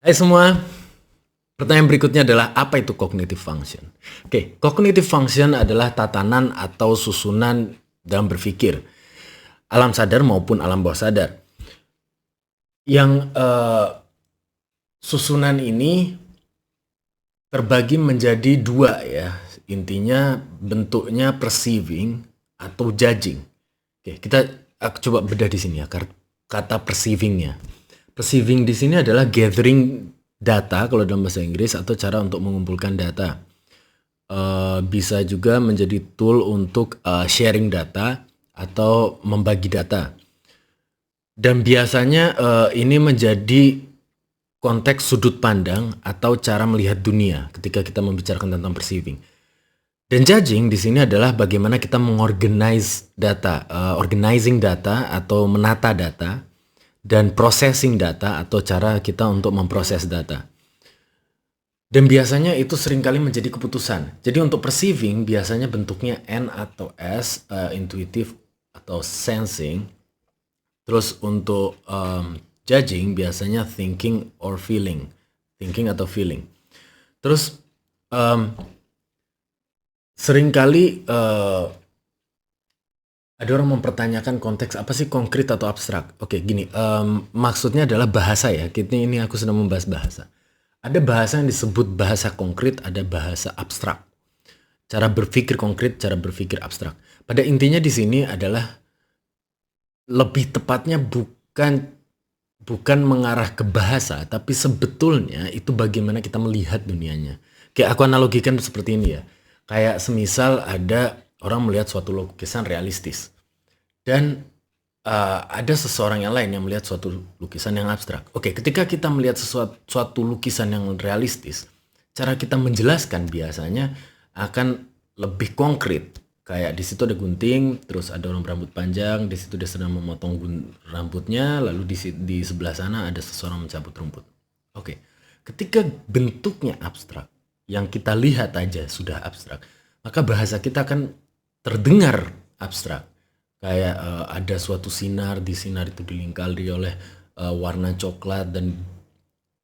Hai semua, pertanyaan berikutnya adalah apa itu cognitive function? Oke, cognitive function adalah tatanan atau susunan dalam berpikir, alam sadar maupun alam bawah sadar. Yang susunan ini terbagi menjadi dua ya, intinya bentuknya perceiving atau judging. Oke, aku coba bedah di sini ya, kata perceivingnya. Perceiving di sini adalah gathering data kalau dalam bahasa Inggris atau cara untuk mengumpulkan data. Bisa juga menjadi tool untuk sharing data atau membagi data. Dan biasanya ini menjadi konteks sudut pandang atau cara melihat dunia ketika kita membicarakan tentang perceiving. Dan judging di sini adalah bagaimana kita mengorganize data, organizing data atau menata data, dan processing data atau cara kita untuk memproses data. Dan biasanya itu seringkali menjadi keputusan. Jadi untuk perceiving biasanya bentuknya N atau S, intuitive atau sensing. Terus untuk judging biasanya thinking or feeling, thinking atau feeling. Terus seringkali ada orang mempertanyakan konteks apa sih konkret atau abstrak. Oke, gini, maksudnya adalah bahasa ya. Ini aku sedang membahas bahasa. Ada bahasa yang disebut bahasa konkret, ada bahasa abstrak. Cara berpikir konkret, cara berpikir abstrak. Pada intinya di sini adalah lebih tepatnya bukan mengarah ke bahasa, tapi sebetulnya itu bagaimana kita melihat dunianya. Kayak aku analogikan seperti ini ya. Kayak semisal ada orang melihat suatu lukisan realistis. Dan ada seseorang yang lain yang melihat suatu lukisan yang abstrak. Oke, ketika kita melihat suatu lukisan yang realistis, cara kita menjelaskan biasanya akan lebih konkret. Kayak di situ ada gunting, terus ada orang berambut panjang, di situ dia sedang memotong rambutnya, lalu di sebelah sana ada seseorang mencabut rumput. Oke, ketika bentuknya abstrak, yang kita lihat aja sudah abstrak, maka bahasa kita akan terdengar abstrak. Kayak ada suatu sinar, di sinar itu dilingkari oleh warna coklat dan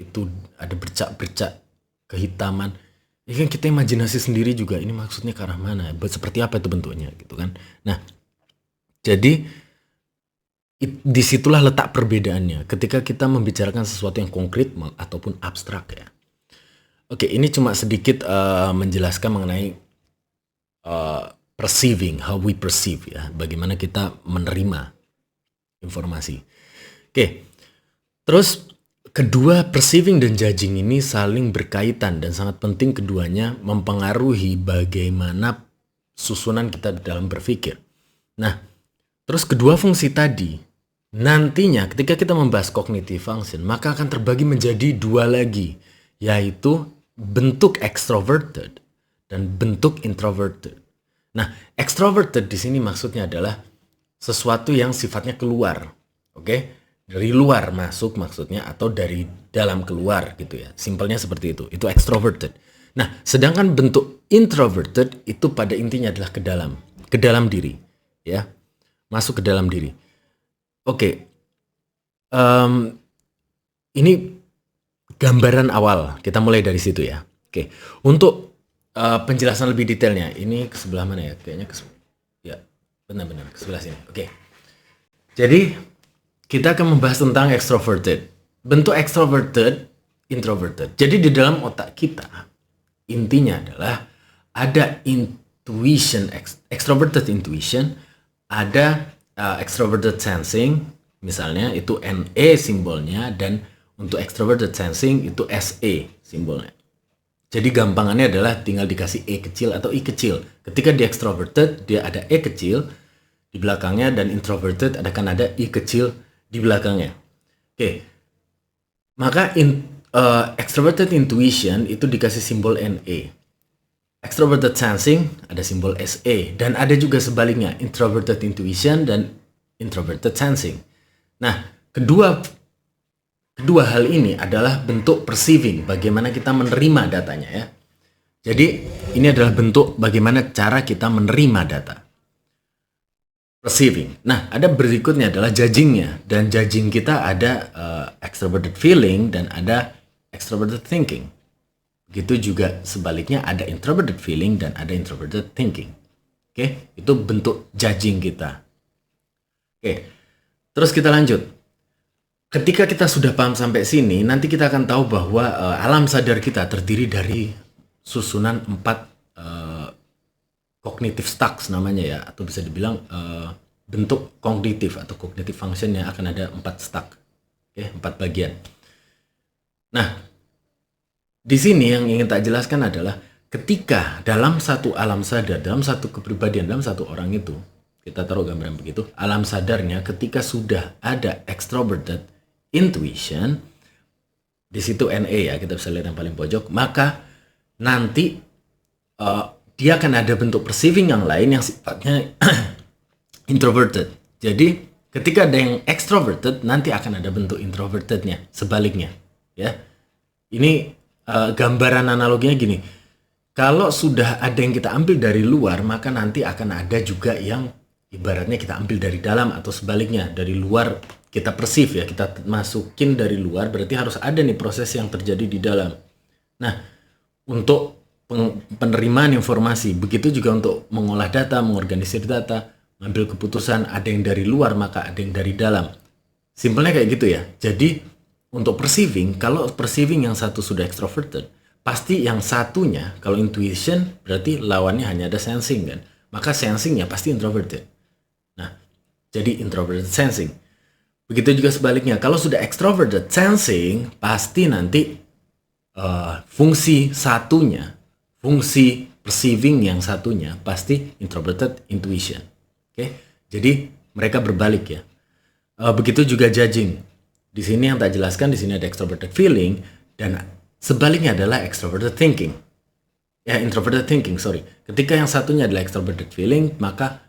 itu ada bercak-bercak kehitaman. Ya kan kita imajinasi sendiri juga ini maksudnya ke arah mana, seperti apa itu bentuknya gitu kan. Nah, jadi disitulah letak perbedaannya ketika kita membicarakan sesuatu yang konkret ataupun abstrak ya. Oke, ini cuma sedikit menjelaskan mengenai perceiving, how we perceive ya, bagaimana kita menerima informasi. Oke, terus kedua perceiving dan judging ini saling berkaitan dan sangat penting keduanya mempengaruhi bagaimana susunan kita dalam berpikir. Nah, terus kedua fungsi tadi nantinya ketika kita membahas cognitive function maka akan terbagi menjadi dua lagi, yaitu bentuk extroverted dan bentuk introverted. Nah, extroverted di sini maksudnya adalah sesuatu yang sifatnya keluar, oke? Dari luar masuk maksudnya atau dari dalam keluar gitu ya. Simpelnya seperti itu extroverted. Nah, sedangkan bentuk introverted itu pada intinya adalah ke dalam diri, ya, masuk ke dalam diri. Oke, ini gambaran awal. Kita mulai dari situ ya. Oke, untuk penjelasan lebih detailnya, ini ke sebelah mana ya? Kayaknya ya, benar-benar ke sebelah sini. Oke. Jadi, kita akan membahas tentang extroverted. Bentuk extroverted, introverted. Jadi di dalam otak kita, intinya adalah ada intuition, extroverted intuition, ada extroverted sensing, misalnya itu NE simbolnya, dan untuk extroverted sensing itu SE simbolnya. Jadi gampangannya adalah tinggal dikasih E kecil atau I kecil. Ketika di extroverted, dia ada E kecil di belakangnya, dan introverted akan ada I kecil di belakangnya. Oke. Maka extroverted intuition itu dikasih simbol NE. Extroverted sensing ada simbol SE, dan ada juga sebaliknya, introverted intuition dan introverted sensing. Nah, kedua hal ini adalah bentuk perceiving, bagaimana kita menerima datanya ya. Jadi ini adalah bentuk bagaimana cara kita menerima data. Perceiving. Nah, ada berikutnya adalah judgingnya, dan judging kita ada extroverted feeling dan ada extroverted thinking. Begitu juga sebaliknya, ada introverted feeling dan ada introverted thinking. Oke, itu bentuk judging kita. Oke, terus kita lanjut. Ketika kita sudah paham sampai sini, nanti kita akan tahu bahwa alam sadar kita terdiri dari susunan 4 cognitive stacks namanya ya, atau bisa dibilang bentuk kognitif atau cognitive function yang akan ada 4 stack. Oke, 4 bagian. Nah, di sini yang ingin tak jelaskan adalah ketika dalam satu alam sadar, dalam satu kepribadian, dalam satu orang itu, kita taruh gambaran begitu, alam sadarnya ketika sudah ada extroverted intuition, di situ NA ya, kita bisa lihat yang paling pojok, maka nanti dia akan ada bentuk perceiving yang lain yang sifatnya introverted. Jadi ketika ada yang extroverted, nanti akan ada bentuk introvertednya, sebaliknya ya. Ini gambaran analoginya gini, kalau sudah ada yang kita ambil dari luar, maka nanti akan ada juga yang ibaratnya kita ambil dari dalam, atau sebaliknya, dari luar kita perceive ya, kita masukin dari luar, berarti harus ada nih proses yang terjadi di dalam. Nah, untuk penerimaan informasi, begitu juga untuk mengolah data, mengorganisir data, mengambil keputusan, ada yang dari luar maka ada yang dari dalam. Simpelnya kayak gitu ya. Jadi untuk perceiving, kalau perceiving yang satu sudah extroverted, pasti yang satunya, kalau intuition berarti lawannya hanya ada sensing kan, maka sensingnya pasti introverted. Nah, jadi introverted sensing. Begitu juga sebaliknya, kalau sudah extroverted sensing, pasti nanti fungsi satunya, fungsi perceiving yang satunya pasti introverted intuition. Oke, jadi mereka berbalik ya. Begitu juga judging. Di sini yang tak jelaskan, di sini ada extroverted feeling dan sebaliknya adalah extroverted thinking. Ya, introverted thinking, sorry. Ketika yang satunya adalah extroverted feeling, maka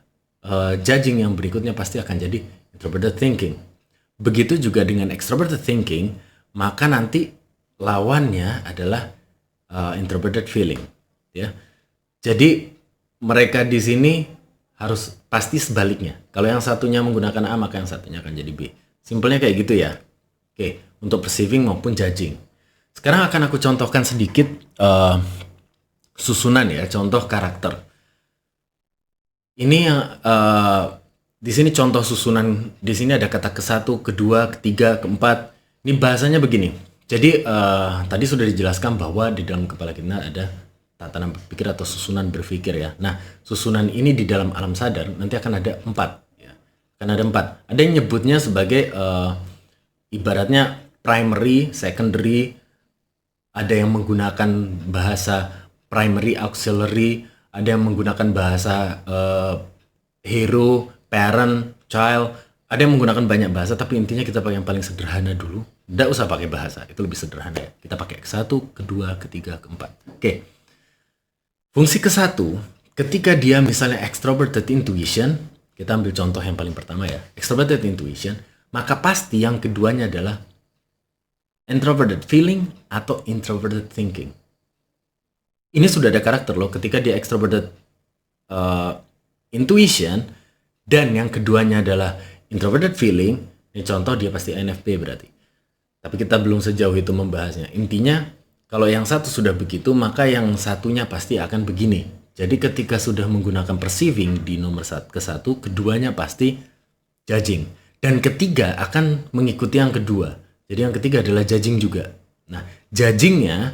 judging yang berikutnya pasti akan jadi introverted thinking. Begitu juga dengan extroverted thinking, maka nanti lawannya adalah introverted feeling. Ya, jadi mereka di sini harus pasti sebaliknya. Kalau yang satunya menggunakan A, maka yang satunya akan jadi B. Simpelnya kayak gitu ya. Oke, untuk perceiving maupun judging. Sekarang akan aku contohkan sedikit susunan ya, contoh karakter. Ini yang di sini contoh susunan. Di sini ada kata ke-1, kedua, ketiga, keempat. Ini bahasanya begini. Jadi tadi sudah dijelaskan bahwa di dalam kepala kita ada tatanan berpikir atau susunan berpikir ya. Nah, susunan ini di dalam alam sadar nanti akan ada 4 ya. Akan ada 4. Ada yang nyebutnya sebagai ibaratnya primary, secondary, ada yang menggunakan bahasa primary, auxiliary, ada yang menggunakan bahasa hero, parent, child, ada yang menggunakan banyak bahasa, tapi intinya kita pakai yang paling sederhana dulu. Tidak usah pakai bahasa, itu lebih sederhana ya. Kita pakai ke-1, kedua, ketiga, keempat. Oke. Fungsi ke-1, ketika dia misalnya extroverted intuition, kita ambil contoh yang paling pertama ya, extroverted intuition, maka pasti yang keduanya adalah introverted feeling atau introverted thinking. Ini sudah ada karakter loh, ketika dia extroverted intuition dan yang keduanya adalah introverted feeling, ini contoh dia pasti INFP berarti. Tapi kita belum sejauh itu membahasnya. Intinya kalau yang satu sudah begitu, maka yang satunya pasti akan begini. Jadi ketika sudah menggunakan perceiving di nomor ke-1, keduanya pasti judging. Dan ketiga akan mengikuti yang kedua. Jadi yang ketiga adalah judging juga. Nah, judgingnya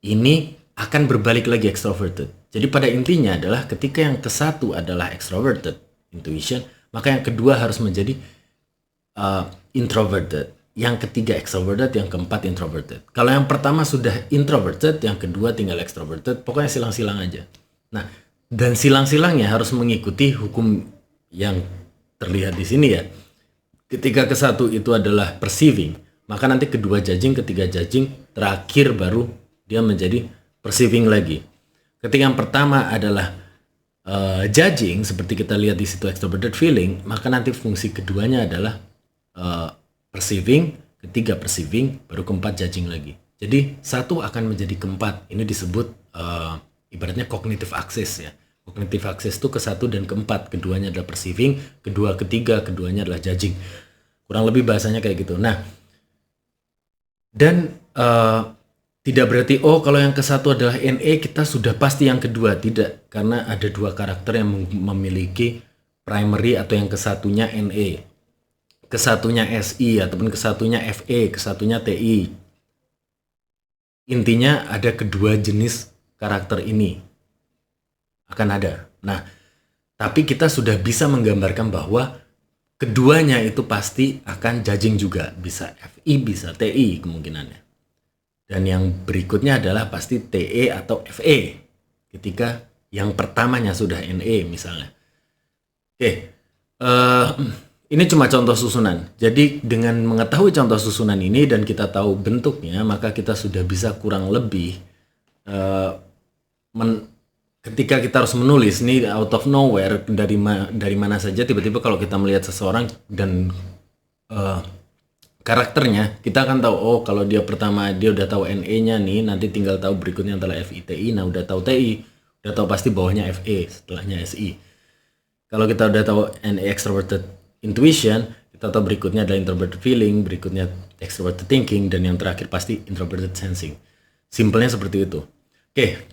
ini akan berbalik lagi extroverted. Jadi pada intinya adalah ketika yang ke-1 adalah extroverted intuition, maka yang kedua harus menjadi introverted. Yang ketiga extroverted, yang keempat introverted. Kalau yang pertama sudah introverted, yang kedua tinggal extroverted, pokoknya silang-silang aja. Nah, dan silang-silangnya harus mengikuti hukum yang terlihat di sini ya. Ketika ke-1 itu adalah perceiving, maka nanti kedua judging, ketiga judging, terakhir baru dia menjadi perceiving lagi. Ketika yang pertama adalah judging, seperti kita lihat di situ extroverted feeling, maka nanti fungsi keduanya adalah perceiving, ketiga perceiving, baru keempat judging lagi. Jadi satu akan menjadi keempat. Ini disebut ibaratnya cognitive axis ya. Cognitive axis itu ke-1 dan ke-4. Keduanya adalah perceiving, kedua, ketiga, keduanya adalah judging. Kurang lebih bahasanya kayak gitu. Nah, dan Tidak berarti, oh kalau yang ke satu adalah NE, kita sudah pasti yang kedua. Tidak, karena ada dua karakter yang memiliki primary atau yang kesatunya NE, kesatunya SI, ataupun kesatunya FE, kesatunya TI. Intinya ada kedua jenis karakter ini. Akan ada. Nah, tapi kita sudah bisa menggambarkan bahwa keduanya itu pasti akan judging juga. Bisa FI, bisa TI kemungkinannya. Dan yang berikutnya adalah pasti TE atau FE ketika yang pertamanya sudah NE misalnya. Oke, ini cuma contoh susunan. Jadi dengan mengetahui contoh susunan ini dan kita tahu bentuknya, maka kita sudah bisa kurang lebih ketika kita harus menulis ini out of nowhere dari mana saja tiba-tiba kalau kita melihat seseorang dan karakternya, kita akan tahu, oh kalau dia pertama dia udah tahu NE-nya nih, nanti tinggal tahu berikutnya adalah FITI. Nah udah tahu TI, udah tahu pasti bawahnya FE, setelahnya SI. Kalau kita udah tahu NE extroverted intuition, kita tahu berikutnya adalah introverted feeling, berikutnya extroverted thinking, dan yang terakhir pasti introverted sensing. Simpelnya seperti itu. Oke,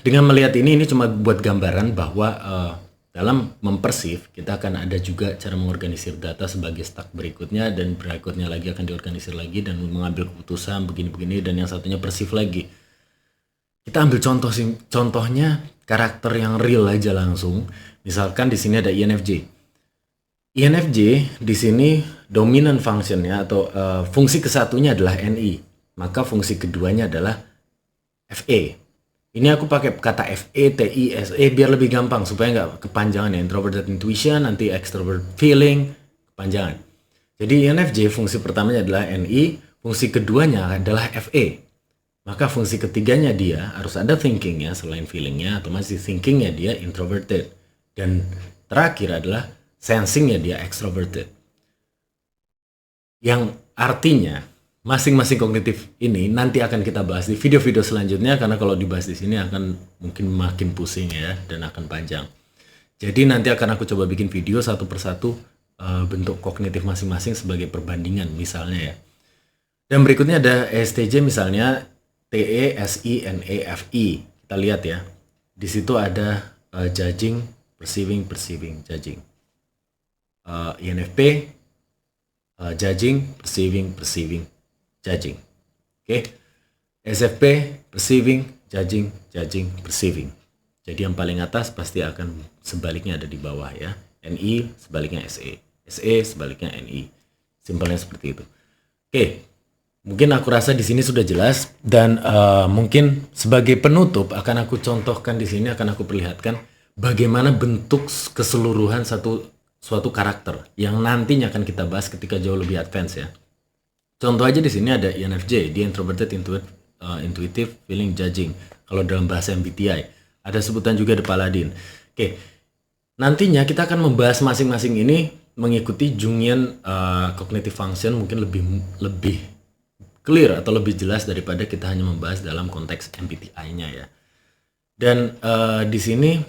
dengan melihat ini cuma buat gambaran bahwa dalam mempersif, kita akan ada juga cara mengorganisir data sebagai stack berikutnya, dan berikutnya lagi akan diorganisir lagi dan mengambil keputusan begini-begini, dan yang satunya persif lagi. Kita ambil contohnya karakter yang real aja langsung. Misalkan di sini ada INFJ. INFJ di sini dominant functionnya atau fungsi kesatunya adalah NI, maka fungsi keduanya adalah FE. Ini aku pakai kata FE, TI, SE biar lebih gampang supaya nggak kepanjangan ya. Introverted intuition, nanti extrovert feeling, kepanjangan. Jadi INFJ fungsi pertamanya adalah NI, fungsi keduanya adalah FE. Maka fungsi ketiganya dia harus ada thinkingnya selain feelingnya, atau masih thinkingnya dia introverted. Dan terakhir adalah sensingnya dia extroverted. Yang artinya masing-masing kognitif ini nanti akan kita bahas di video-video selanjutnya, karena kalau dibahas di sini akan mungkin makin pusing ya dan akan panjang. Jadi nanti akan aku coba bikin video satu persatu bentuk kognitif masing-masing sebagai perbandingan misalnya ya. Dan berikutnya ada ESTJ misalnya TE, SI, NE, FI. Kita lihat ya. Di situ ada judging, perceiving, judging. INFP judging, perceiving, judging. Oke. SFP perceiving, judging, perceiving. Jadi yang paling atas pasti akan sebaliknya ada di bawah ya. NI sebaliknya SE, SE sebaliknya NI. Simpelnya seperti itu. Oke. Mungkin aku rasa di sini sudah jelas, dan mungkin sebagai penutup akan aku contohkan di sini, akan aku perlihatkan bagaimana bentuk keseluruhan suatu karakter yang nantinya akan kita bahas ketika jauh lebih advance ya. Contoh aja di sini ada INFJ, dia introverted, intuitive, feeling, judging. Kalau dalam bahasa MBTI, ada sebutan juga The Paladin. Oke, nantinya kita akan membahas masing-masing ini mengikuti Jungian cognitive function, mungkin lebih clear atau lebih jelas daripada kita hanya membahas dalam konteks MBTI-nya ya. Dan di sini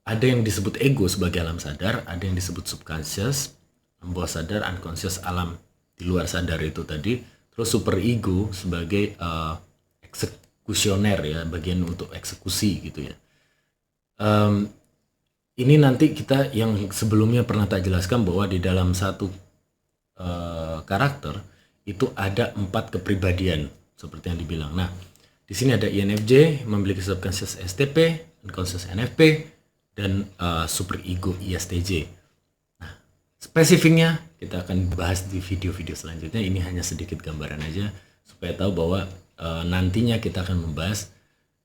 ada yang disebut ego sebagai alam sadar, ada yang disebut subconscious, bawah sadar, unconscious, alam di luar sadar itu tadi, terus super ego sebagai eksekusioner ya, bagian untuk eksekusi gitu ya. Ini nanti kita yang sebelumnya pernah tak jelaskan bahwa di dalam satu karakter itu ada 4 kepribadian seperti yang dibilang. Nah, di sini ada INFJ memiliki subconscious STP, unconscious NFP, dan super ego ISTJ. Spesifiknya kita akan bahas di video-video selanjutnya. Ini hanya sedikit gambaran aja supaya tahu bahwa nantinya kita akan membahas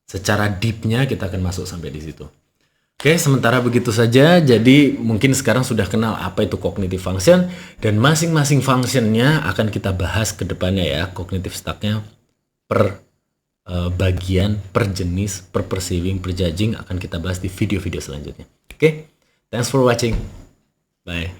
secara deep-nya, kita akan masuk sampai di situ. Oke, sementara begitu saja. Jadi mungkin sekarang sudah kenal apa itu cognitive function, dan masing-masing functionnya akan kita bahas ke depannya ya. Cognitive stack-nya per bagian, per jenis, per perceiving, per judging akan kita bahas di video-video selanjutnya. Oke, thanks for watching. Bye.